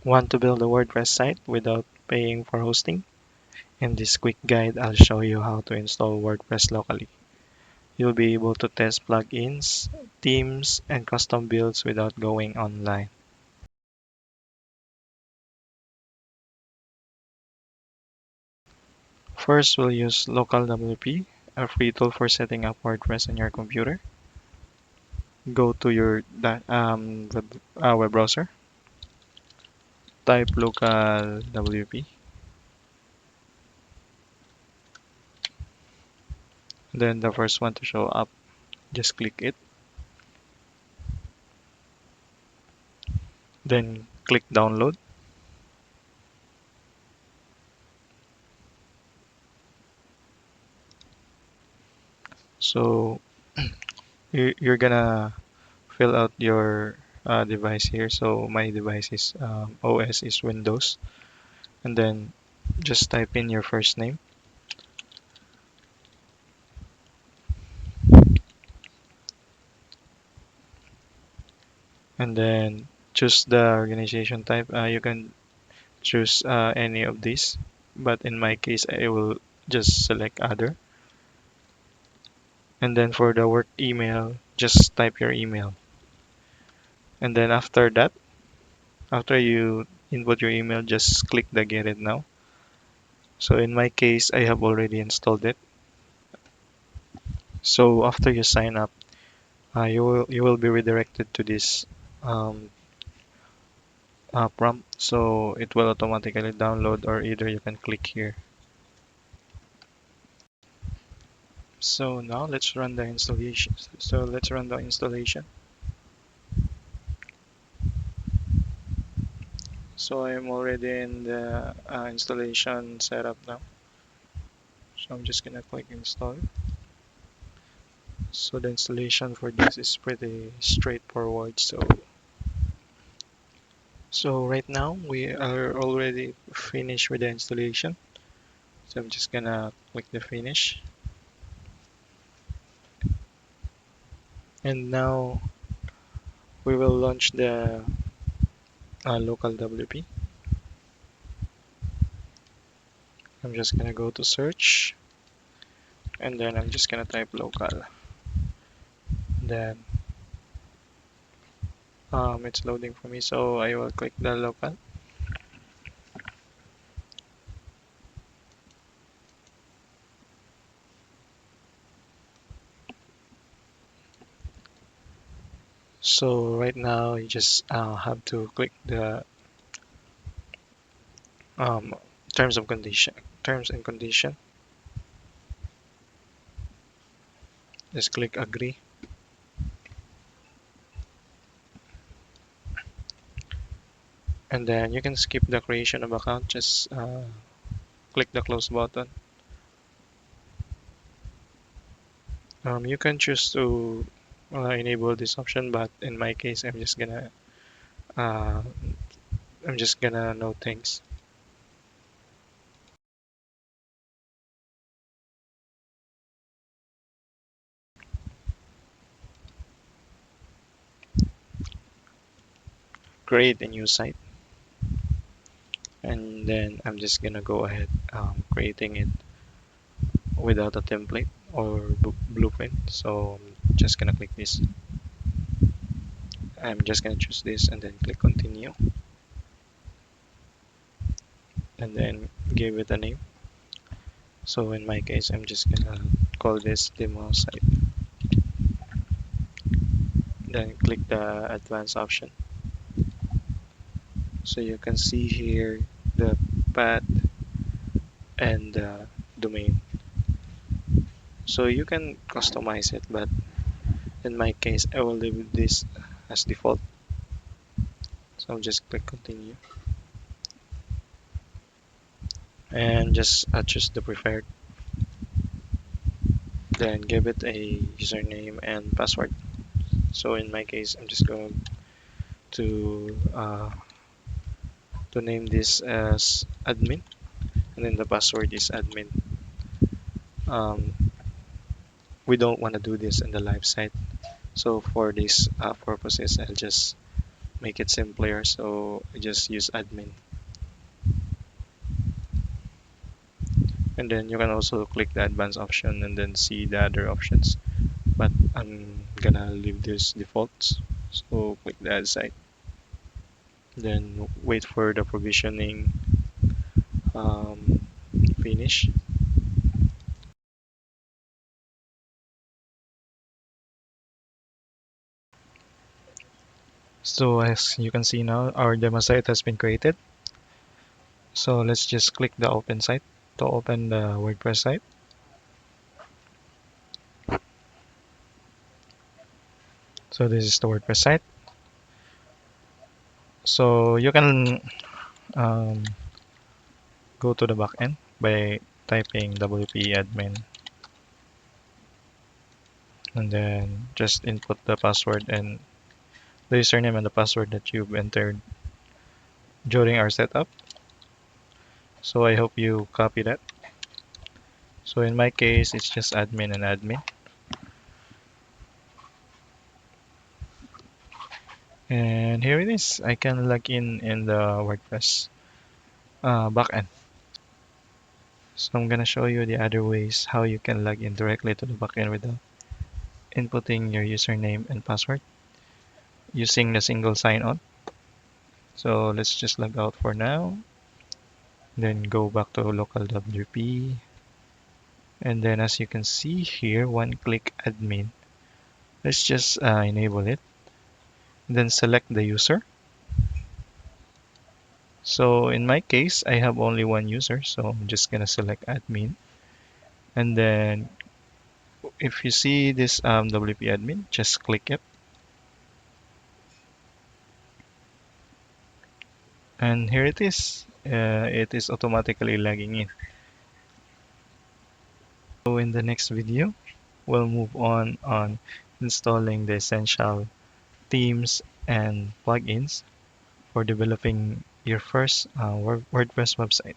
Want to build a WordPress site without paying for hosting? In this quick guide, I'll show you how to install WordPress locally. You'll be able to test plugins, themes, and custom builds without going online. First, we'll use LocalWP, a free tool for setting up WordPress on your computer. Go to your web browser, type LocalWP, then the first one to show up, just click it, then click download. So you're gonna fill out your device here. So my device is OS is Windows, and then just type in your first name, and then choose the organization type. You can choose any of these, but in my case, I will just select other. And then for the work email, just type your email. And then after that, after you input your email, just click the get it now. So in my case, I have already installed it. So after you sign up, you will be redirected to this um, prompt. So it will automatically download, or either you can click here. So now let's run the installation. So let's run the installation. So I'm already in the installation setup now. So I'm just gonna click install. So the installation for this is pretty straightforward. So right now we are already finished with the installation. So I'm just gonna click the finish. And now we will launch the local WP. I'm just gonna go to search, and then I'm just gonna type local. Then it's loading for me, so I will click the local. So right now you just have to click the um, terms and condition. Just click agree, and then you can skip the creation of account. Just click the close button. You can choose to enable this option, but in my case, uh, I'm just gonna know things. Create a new site, and then I'm just gonna go ahead creating it without a template or blueprint. So I'm just gonna click this. I'm just gonna choose this and then click continue, and then give it a name. So in my case, I'm just gonna call this demo site. Then click the advanced option. So you can see here the path and the domain. So you can customize it, but in my case, I will leave this as default. So I'll just click continue and just choose the preferred. Then give it a username and password. So in my case, I'm just going to name this as admin, and then the password is admin. Um, we don't want to do this in the live site, so for these purposes, I'll just make it simpler. So I just use admin. And then you can also click the advanced option and then see the other options. But I'm gonna leave this defaults. So click the add site. Then wait for the provisioning um, finish. So as you can see now, our demo site has been created. So let's just click the open site to open the WordPress site. So this is the WordPress site. So you can um, go to the backend by typing WP admin and then just input the password and the username and the password that you've entered during our setup. So I hope you copy that. So in my case, it's just admin and admin. And here it is. I can log in the WordPress backend. So I'm gonna show you the other ways how you can log in directly to the backend without inputting your username and password using the single sign-on. So let's just log out for now. Then go back to LocalWP. And then as you can see here, one-click admin. Let's just enable it. Then select the user. So in my case, I have only one user, so I'm just gonna select admin. And then if you see this WP admin, just click it. And here it is. It is automatically logging in. So in the next video, we'll move on installing the essential themes and plugins for developing your first WordPress website.